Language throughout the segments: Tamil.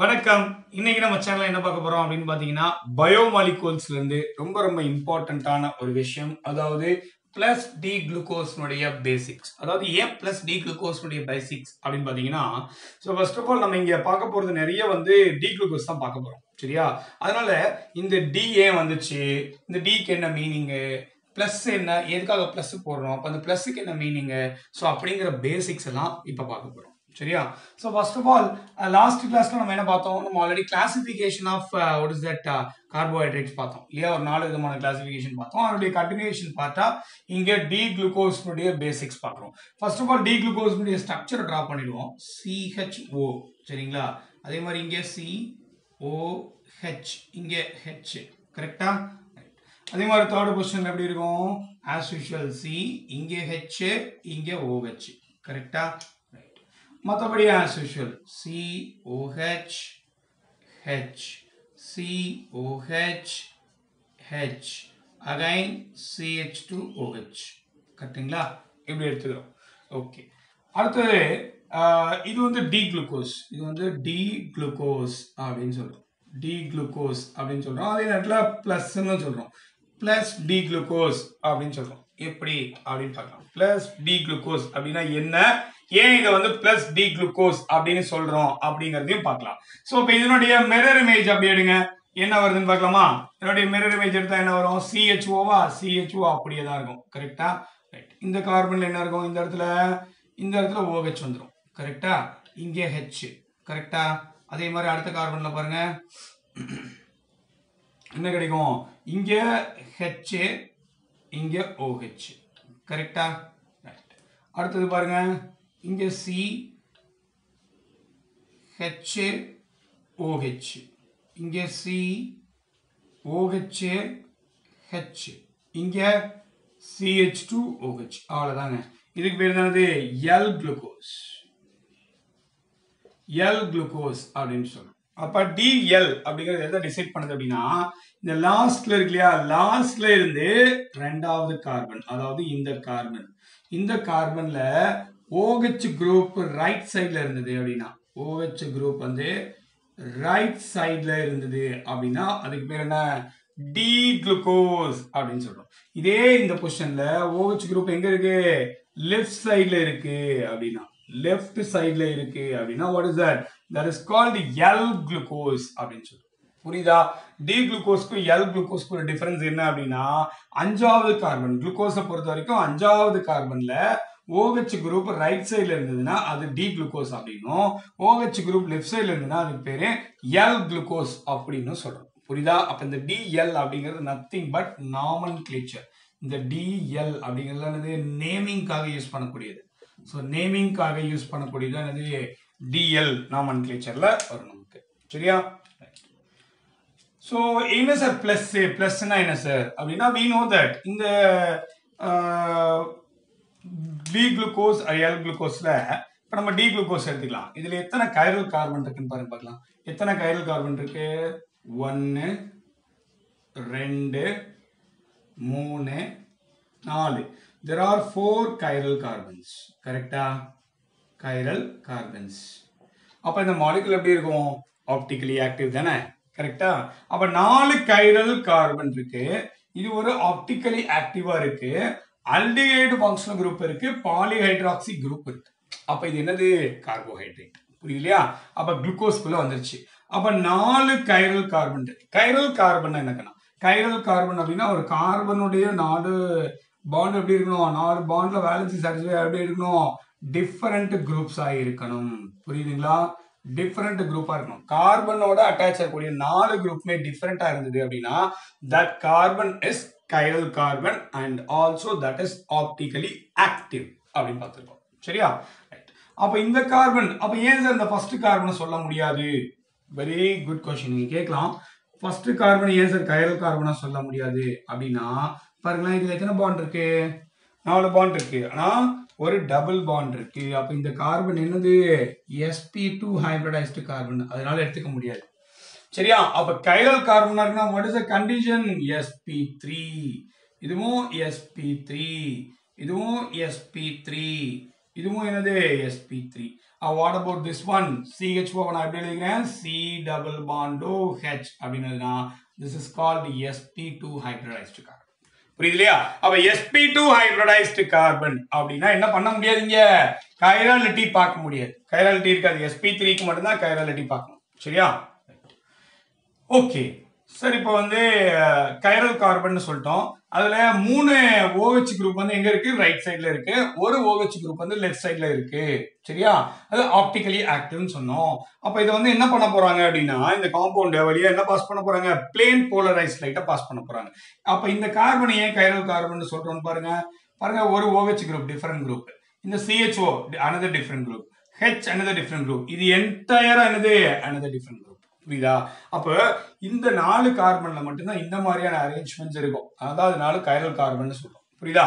வணக்கம். இன்னைக்கு நம்ம சேனல்ல என்ன பார்க்க போறோம் அப்படின்னு பாத்தீங்கன்னா பயோமாலிகூல்ஸ்ல இருந்து ரொம்ப இம்பார்ட்டன்டான ஒரு விஷயம், அதாவது பிளஸ் டி குளுக்கோஸ்னுடைய பேசிக்ஸ். அதாவது ஏன் பிளஸ் டி குளுக்கோஸ்னுடைய பேசிக்ஸ் அப்படின்னு பாத்தீங்கன்னா, ஃபர்ஸ்ட் ஆஃப் ஆல் நம்ம இங்க பார்க்க போறது நிறைய டி குளுக்கோஸ் தான் பார்க்க போறோம். சரியா? அதனால இந்த டி ஏன் வந்துச்சு, இந்த டிக்கு என்ன மீனிங், பிளஸ் என்ன, எதுக்காக பிளஸ் போடுறோம், அப்ப அந்த பிளஸ்க்கு என்ன மீனிங், அப்படிங்கிற பேசிக்ஸ் எல்லாம் இப்ப பார்க்க போறோம். சரியா? ஃபர்ஸ்ட் ஆஃப் ஆல் லாஸ்ட் கிளாஸ்ல நம்ம என்ன பார்த்தோம், நம்ம already classification of what is that carbohydrates பார்த்தோம் இல்லையா? ஒரு 4 விதமான கிளாசிஃபிகேஷன் பார்த்தோம். அதனுடைய கண்டினியூஷன் பார்த்தா இங்க டி குளுக்கோஸ்னுடைய பேசிக்ஸ் பார்க்குறோம். ஃபர்ஸ்ட் ஆஃப் ஆல் டி குளுக்கோஸ்னுடைய ஸ்ட்ரக்சர் டிரா பண்ணிடுவோம். CHO. சரிங்களா? அதே மாதிரி இங்க COH, இங்க H. கரெக்டா? அதே மாதிரி தேர்ட் பொசிஷன்ல எப்படி இருக்கும்? as usual C, இங்க H, இங்க OH. கரெக்டா? மற்றபடி as usual COH, H, COH, H, again CH2OH. கரெக்ட்டுங்களா? இப்படி எடுத்துக்கிறோம். ஓகே, அடுத்தது இது டி குளுக்கோஸ். இது டி குளுக்கோஸ் அப்படின்னு சொல்றோம். டி குளுக்கோஸ் அப்படின்னு சொல்றோம். அதே நேரத்தில் பிளஸ்ன்னு சொல்றோம். பிளஸ் டி குளுக்கோஸ் அப்படின்னு சொல்றோம். எப்படி அப்படின்னு பார்க்கலாம். பிளஸ் டி குளுக்கோஸ் அப்படின்னா என்ன, ஏன் இதை பிளஸ் டி குளுக்கோஸ் அப்படின்னு சொல்றோம் அப்படிங்கறதையும் பார்க்கலாம். சோ இப்ப இதனுடைய மிரர் இமேஜ் அப்படி எடுங்க, என்ன வருதுன்னு பார்க்கலாமா? இதனுடைய மிரர் இமேஜ் எடுத்தா என்ன வரும்? CHOவா? CHO அப்படியே தான் இருக்கும். கரெக்டா? ரைட். இந்த கார்பன்ல என்ன இருக்கும்? இந்த இடத்துல OH வந்துடும். கரெக்டா? இங்க H. கரெக்டா? அதே மாதிரி அடுத்த கார்பன்ல பாருங்க என்ன கிடைக்கும்? இங்க H, இங்க OH. கரெக்டா? ரைட். அடுத்தது பாருங்க, இங்க C, H, OH. இங்க C, OH, H. இங்க CH2OH. அவ்வளவுதாங்க. இதுக்கு பேர் தானது L குளுக்கோஸ். L குளுக்கோஸ் அப்படின்னு சொல்றோம். அப்ப DL அப்படிங்கறது எதை டிசைட் பண்ணுது அப்படின்னா, இந்த லாஸ்ட்ல இருக்கு இல்லையா, லாஸ்ட்ல இருந்து ரெண்டாவது கார்பன், அதாவது இந்த கார்பன்ல OH குரூப் ரைட் சைடுல இருந்தது அப்படின்னா, OH குரூப் ரைட் சைடுல இருந்தது அப்படின்னா அதுக்கு பேர் என்ன? டி குளுக்கோஸ் அப்படின்னு சொல்றோம். இதே இந்த பொசிஷன்ல OH குரூப் எங்க இருக்கு? லெஃப்ட் சைடுல இருக்கு அப்படின்னா, லெஃப்ட் சைடுல இருக்கு அப்படின்னா what is that? That is called L glucose அப்படின்னு சொல்றோம். புரியுதா? டி குளுக்கோஸ்க்கு எல் குளுக்கோஸ்க்கு ஒரு டிஃபரன்ஸ் என்ன அப்படின்னா, அஞ்சாவது கார்பன் குளுக்கோஸை பொறுத்த வரைக்கும் அஞ்சாவது கார்பன்ல OH குரூப் ரைட் சைடுல இருந்ததுன்னா அது டி குளுக்கோஸ் அப்படின்னும், OH குரூப் லெஃப்ட் சைடுல இருந்ததுன்னா அதுக்கு பேரு எல் குளுக்கோஸ் அப்படின்னு சொல்றோம். புரியுதா? அப்ப இந்த டிஎல் அப்படிங்கிறது நத்திங் பட் நாமன்கிளேச்சர். இந்த டிஎல் அப்படிங்கிறது நேமிங்காக யூஸ் பண்ணக்கூடியது. ஸோ நேமிங்காக யூஸ் பண்ணக்கூடியது என்னது? டிஎல் நாமன்கிளேச்சர்ல வரும் நமக்கு. சரியா? ஸோ என்ன சார் பிளஸ்? பிளஸ்னா என்ன சார் அப்படின்னா, we know that இந்த டி குளுக்கோஸ் எல் குளுக்கோஸ்ல இப்ப நம்ம டி குளுக்கோஸ் எடுத்துக்கலாம். இதுல எத்தனை கைரல் கார்பன் இருக்குன்னு பாருங்க பார்க்கலாம். எத்தனை கைரல் கார்பன் இருக்கு? 1, 2, 3, 4. There are 4 chiral carbons. கரெக்டா? chiral carbons. அப்ப இந்த மாலிகுல் எப்படி இருக்கும்? ஆப்டிகலி ஆக்டிவ் தானே? கரெக்டா? அப்ப 4 கைரல் கார்பன் இருக்கு. இது ஒரு ஆப்டிகலி ஆக்டிவா இருக்கு. ஆல்டிஹைடு ஃபங்க்ஷனல் குரூப் இருக்கு, பாலிஹைட்ராக்சி குரூப் இருக்கு. அப்ப இது என்னது? கார்போஹைட்ரேட். புரியலையா? அப்ப குளுக்கோஸ்குள்ள வந்துருச்சு. அப்ப 4 கைரல் கார்பன் இருக்கு. கைரல் கார்பன் என்னக்கணும்? கைரல் கார்பன் அப்படின்னா ஒரு கார்பனுடைய 4 பாண்ட் எப்படி இருக்கணும்? 4 பாண்ட்ல வேலன்சி சாட்டிஸ்ஃபை எப்படி இருக்கணும்? டிஃபரண்ட் குரூப்ஸ் ஆகி இருக்கணும். புரியுதுங்களா? டிஃபரண்ட் குரூப்பா இருக்கணும். கார்பனோட அட்டாச் ஆகக்கூடிய 4 குரூப்புமே டிஃபரண்டா இருந்தது அப்படின்னா that carbon is chiral carbon and also that is optically active அப்படின்னு பார்த்திருக்கோம். சரியா? அப்ப இந்த கார்பன், அப்ப ஏன் சார் இந்த ஃபர்ஸ்ட் கார்பனை சொல்ல முடியாது? Very good question. நீங்க கேட்கலாம், ஃபர்ஸ்ட் கார்பன் ஏன் சார் கைரல் கார்பனா சொல்ல முடியாது அப்படின்னா, பாருங்களேன், இதுல எத்தனை பாண்ட் இருக்கு? 4 பாண்ட் இருக்கு. ஆனா ஒரு டபுள் பாண்ட் இருக்கு. அப்ப இந்த கார்பன் என்னது? sp2 ஹைபிரிடைஸ்டு கார்பன், அதனால எடுத்துக்க முடியாது. சரியா? அப்ப கைரல் கார்பனா இருக்குன்னா what is the condition? sp3. இதுவும் sp3, இதுவும் sp3, இதுவும் என்னது? sp3. What about this one? CH4 நான் எப்படி எழுதுகிறேன்? C double bond OH அப்படினதுனா this is called sp2 hybridized carbon. புரியுதுலையா? அப்ப sp2 hybridized carbon அப்படினா என்ன பண்ண முடியாதுங்க? கைராலிட்டி பார்க்க முடியாது. கைராலிட்டி இருக்காது. sp3 க்கு மட்டும் தான் கைராலிட்டி பார்க்கணும். சரியா? ஓகே. சரி, இப்போ வந்து கைரல் கார்பன் சொல்லிட்டோம். அதுல 3 OH குரூப் வந்து எங்க இருக்கு? ரைட் சைடுல இருக்கு. ஒரு OH குரூப் வந்து லெஃப்ட் சைடுல இருக்கு. சரியா? அது ஆப்டிகலி ஆக்டிவ்னு சொன்னோம். அப்ப இத வந்து என்ன பண்ண போறாங்க அப்படின்னா, இந்த காம்பவுண்ட் வழியா என்ன பாஸ் பண்ண போறாங்க? பிளேன் போலரைஸ்ட் லைட்டா பாஸ் பண்ண போறாங்க. அப்ப இந்த கார்பன் ஏன் கைரல் கார்பன் சொல்றோம்னு பாருங்க. பாருங்க, ஒரு OH குரூப் டிஃபரண்ட் குரூப். இந்த CHO another different group. H another different group. இது என்டையரா என்னது? another different group. புரியுதா? அப்ப இந்த 4 கார்பன்ல மட்டும் தான் இந்த மாதிரியான அரேஞ்ச்மெண்ட்ஸ் இருக்கும். அதாவது 4 கைரல் கார்பன் சொல்றோம். புரியுதா?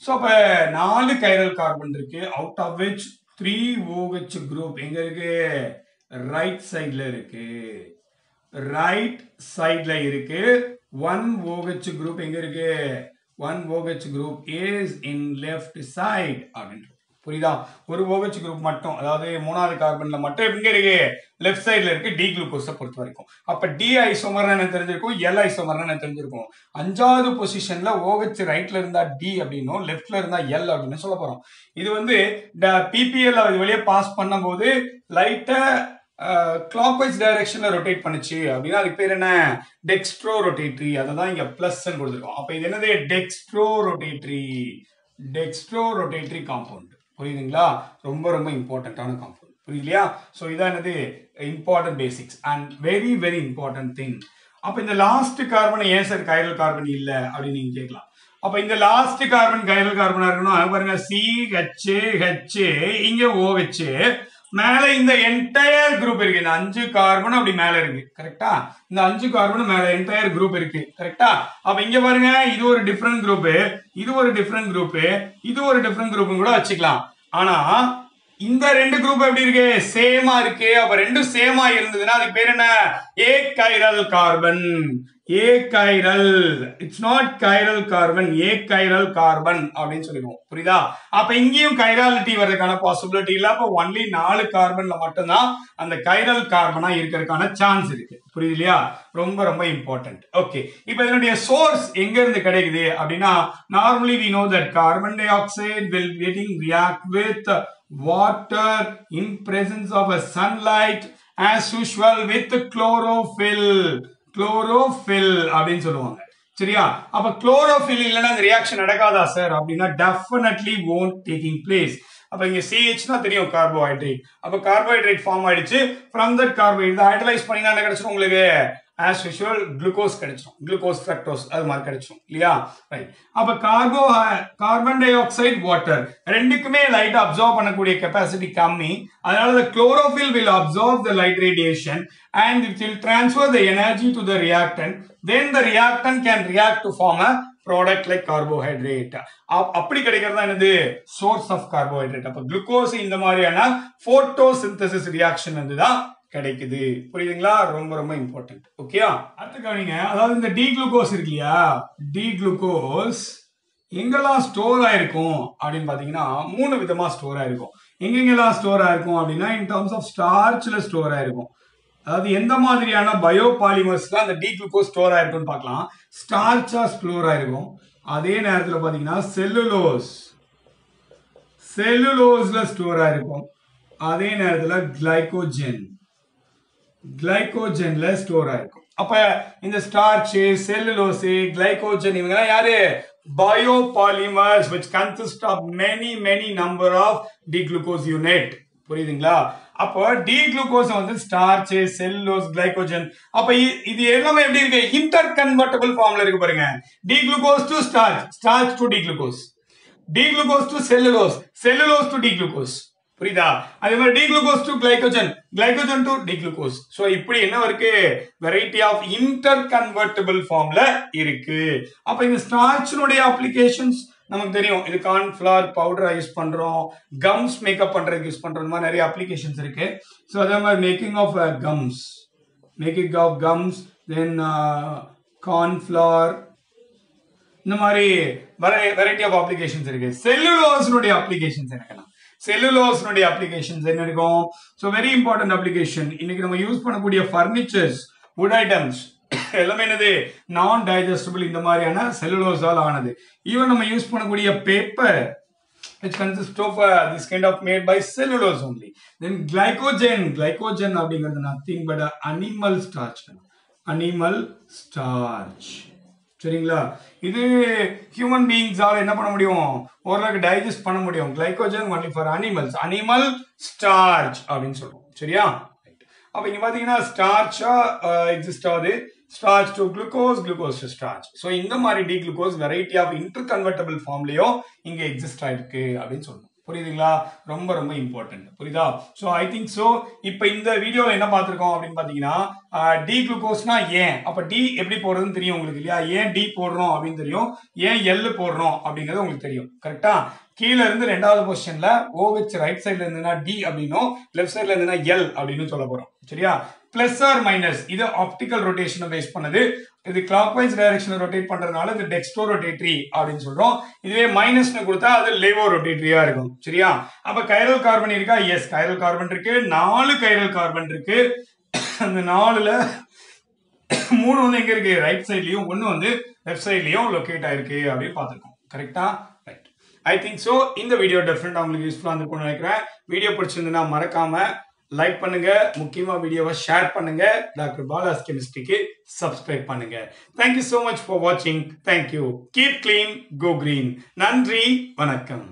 சோ அப்ப 4 கைரல் கார்பன் இருக்கு. Out of which 3 OH group எங்க இருக்கு? ரைட் சைடுல இருக்கு. ரைட் சைடுல இருக்கு. 1 OH குரூப் எங்க இருக்கு? 1 OH group is in left side அப்படின்றது. புரியுதா? ஒரு OH குரூப் மட்டும், அதாவது 3வது கார்பன்ல மட்டும் எங்க இருக்கு? லெஃப்ட் சைடுல இருக்கு. டி குளுக்கோஸை பொறுத்த வரைக்கும். அப்ப டி ஐசோமர்னா என்ன தெரிஞ்சிருக்கும்? எல் ஐசோமர்னா என்ன தெரிஞ்சிருக்கும்? 5வது பொசிஷன்ல OH ரைட்ல இருந்தா டி அப்படின்னும், லெஃப்ட்ல இருந்தா எல் அப்படின்னு சொல்ல போறோம். இது வந்து பிபிஎல் அது வழியா பாஸ் பண்ணும்போது லைட்டா கிளாக்வைஸ் டைரக்ஷன்ல ரொட்டேட் பண்ணுச்சு அப்படின்னா அதுக்கு பேர் என்ன? Dextro rotatory. அததான் இங்க பிளஸ் கொடுத்துருக்கோம். அப்ப இது என்னது? Dextro rotatory compound. புரியுதுங்களா? ரொம்ப ரொம்ப இம்பார்ட்டன்டான காம்பவுண்ட். புரியுதுலையா? சோ இதான் என்னது? Important basics and very very important thing. அப்ப இந்த லாஸ்ட் கார்பன் ஏன் சார் கைரல் கார்பன் இல்ல அப்படின்னு நீங்க கேட்கலாம். அப்ப இந்த லாஸ்ட் கார்பன் கைரல் கார்பனா இருக்கணும். பாருங்க, CH இங்க OH, மேல இந்த என்டையர் குரூப் இருக்கு. இந்த 5 கார்பன் அப்படி மேல இருக்கு. கரெக்டா? இந்த 5 கார்பன் மேல என்டையர் குரூப் இருக்கு. கரெக்டா? அப்ப இங்க பாருங்க, இது ஒரு டிஃபரண்ட் குரூப், இது ஒரு டிஃபரண்ட் குரூப், இது ஒரு டிஃபரண்ட் குரூப் கூட வச்சுக்கலாம். ஆனா இந்த 2 குரூப் எப்படி இருக்கு? சேமா இருக்கு. அப்ப ரெண்டும் சேமா இருந்ததுன்னா அதுக்கு பேர் என்ன? Achiral carbon. Achiral. It's not chiral carbon, achiral carbon அப்படின்னு சொல்லிடுவோம். புரியுதா? அப்ப இங்கேயும் கைராலிட்டி வர்றதுக்கான பாசிபிலிட்டி இல்ல. அப்ப ஒன்லி 4 கார்பன்ல மட்டும்தான் அந்த கைரல் கார்பனா இருக்கிறதுக்கான சான்ஸ் இருக்கு. புரியுது இல்லையா? ரொம்ப ரொம்ப இம்பார்ட்டன்ட். ஓகே, இப்போ இதனுடைய சோர்ஸ் எங்க இருந்து கிடைக்குது அப்படின்னா, normally we know that carbon dioxide will getting react with water in presence of a sunlight as usual with chlorophyll அப்படின்னு சொல்லுவாங்க. சரியா? அப்ப chlorophyll இல்லனா இந்த ரியாக்ஷன் நடக்காதா சார் அப்படின்னா definitely won't taking place. அப்ப இங்க CH னா தெரியும் கார்போஹைட்ரேட். அப்ப கார்போஹைட்ரேட் ஃபார்ம் ஆயிடுச்சு. from that carbohydrate ஹைட்ரலைஸ் பண்ணினா என்ன கிடைச்சிரும் உங்களுக்கு? as usual glucose கிடைச்சிரும். glucose fructose அது மாதிரி கிடைச்சிரும் இல்லையா? ரைட். அப்ப கார்பன் டை ஆக்சைடு வாட்டர் ரெண்டுக்குமே லைட் அப்சார்ப் பண்ணக்கூடிய கெபாசிட்டி கம்மி. அதனால the chlorophyll will absorb the light radiation and it will transfer the energy to the reactant. Then the reactant can react to form a product like carbohydrate. அப்படி கிடைக்கிறதா என்னது? source of carbohydrate. அப்ப குளுக்கோஸ் இந்த மாதிரியான photosynthesis reaction வந்துதான் கிடைக்குது. புரியுதுங்களா? ரொம்ப ரொம்ப இம்பார்ட்டன்ட். ஓகேயா? அடுத்து கவனிங்க. அதாவது இந்த டி குளுக்கோஸ் இருக்கு இல்லையா? டி குளுக்கோஸ் எங்கெல்லாம் ஸ்டோர் ஆயிருக்கும் அப்படின்னு பாத்தீங்கன்னா 3 விதமா ஸ்டோர் ஆயிருக்கும். எங்கெங்கெல்லாம் ஸ்டோர் ஆயிருக்கும் அப்படின்னா, இன் டர்ம்ஸ் ஆஃப் ஸ்டார்ச்ல ஸ்டோர் ஆயிருக்கும். அதாவது எந்த மாதிரியான பயோபாலிமர்ஸ்ல அந்த டி குளுக்கோஸ் ஸ்டோர் ஆயிருக்கும்னு பார்க்கலாம். ஸ்டார்ச்சா ஸ்டோர் ஆயிருக்கும். அதே நேரத்தில் பாத்தீங்கன்னா செல்லுலோஸ்ல ஸ்டோர் ஆயிருக்கும். அதே நேரத்தில் கிளைகோஜன்ல ஸ்டோர் ஆயிருக்கும். அப்ப இந்த ஸ்டார்ச், செல்லுலோஸ், கிளைகோஜன் இவங்க யாரு? biopolymers which consist of many number of D-glucose unit. புரியுதுங்களா? அப்போ டி குளுக்கோஸ் வந்து ஸ்டார்ச், செல்லுலோஸ், கிளைகோஜன். அப்ப இது எல்லாமே எப்படி இருக்கு? இன்டர் கன்வெர்ட்டபிள் ஃபார்ம்ல இருக்கு பாருங்க. D glucose to starch, starch to D glucose, D glucose to cellulose, cellulose to D glucose. புரியுதா? அதே மாதிரி D glucose to glycogen, glycogen to D glucose. So இப்படி என்ன இருக்கு? வெரைட்டி ஆஃப் இன்டர் கன்வெர்ட்டபிள் ஃபார்ம்ல இருக்கு. அப்ப இந்த ஸ்டார்ச்னுடைய அப்ளிகேஷன்ஸ் நமக்கு தெரியும். இது கார்ன்ஃபிளவர் பவுடரா யூஸ் பண்றோம், கம்ஸ் மேக்கப் பண்றதுக்கு யூஸ் பண்றோம். இந்த மாதிரி நிறைய அப்ளிகேஷன்ஸ் இருக்கு. சோ அதே மாதிரி making of gums, then cornflour, இந்த மாதிரி வெரைட்டி ஆஃப் அப்ளிகேஷன்ஸ் இருக்கு. செல்லுலோஸ்னுடைய அப்ளிகேஷன்ஸ் இருக்கலாம். செல்லுலோஸ் applications என்ன இருக்கும்? So very important application. இன்னைக்கு நம்ம யூஸ் பண்ணக்கூடிய furnitures, wood items எல்லாமே என்னது நான் டைஜஸ்டபிள் இந்த மாதிரியான செல்லுலோஸால் ஆனது. ஈவன் நம்ம யூஸ் பண்ணக்கூடிய paper which consists of this kind of made by cellulose only. Then glycogen அப்படிங்கிறது nothing but animal starch. சரிங்களா? இது human beings ஆல என்ன பண்ண முடியும்? ஓரளவுக்கு டைஜஸ்ட் பண்ண முடியும். glycogen only for animals. animal starch அப்படின்னு சொல்றோம். சரியா? அப்ப இங்க பாத்தீங்கன்னா ஸ்டார்ச்சா எக்ஸிஸ்ட் ஆகுது. starch to glucose, glucose to starch. So இந்த மாதிரி D-glucose variety of interconvertible formலயும் இங்க எக்ஸிஸ்ட் ஆயிருக்கு அப்படின்னு சொல்லணும். புரியுதுங்களா? ரொம்ப ரொம்ப இம்பார்ட்டன்ட். புரியுதா? So I think so. இப்போ இந்த வீடியோல என்ன பார்த்திருக்கோம் அப்படின்னு பாத்தீங்கன்னா D-glucoseனா ஏன்? அப்ப D எப்படி போடுறதுன்னு தெரியும் உங்களுக்கு இல்லையா? ஏன் D போடுறோம் அப்படின்னு தெரியும். ஏன் L போடுறோம் அப்படிங்கிறது உங்களுக்கு தெரியும். கரெக்டா? கீழ இருந்து ரெண்டாவது பொசிஷன்ல OH ரைட் சைடுல இருந்துனா D அப்படினும் லெஃப்ட் சைடுல இருந்துனா L அப்படின்னு சொல்ல போறோம். சரியா? பிளஸ் ஆர் மைனஸ் இது ஆப்டிகல் ரொட்டேஷனை பேஸ் பண்ணது. இது கிளாக்வைஸ் டைரக்ஷன்ல ரொட்டேட் பண்றதுனால இது டெக்ஸ்ட்ரோ ரொட்டேட்டரி அப்படின்னு சொல்றோம். இதுவே மைனஸ்னு கொடுத்தா அது லேவோ ரொட்டேட்டரியா இருக்கும். சரியா? அப்ப கைரல் கார்பன் இருக்கா? எஸ், கைரல் கார்பன் இருக்கு. 4 கைரல் கார்பன் இருக்கு. அந்த 4ல 3 வந்து எங்க இருக்கு? ரைட் சைட்லயும், 1 வந்து லெஃப்ட் சைட்லயும் லொகேட் ஆயிருக்கு அப்படின்னு பார்த்திருக்கோம். கரெக்டா? ரைட். I think so. இந்த வீடியோ டெஃபினட்டா உங்களுக்கு யூஸ்ஃபுல்லா இருந்திருக்கும்னு நினைக்கிறேன். வீடியோ பிடிச்சிருந்தா மறக்காம லைக் பண்ணுங்க, முக்கியமா வீடியோவை ஷேர் பண்ணுங்க, டாக்டர் பாலாஸ் கெமிஸ்ட்ரிக்கு சப்ஸ்கிரைப் பண்ணுங்க. Thank you so much for watching. Thank you. Keep clean, go green. நன்றி, வணக்கம்.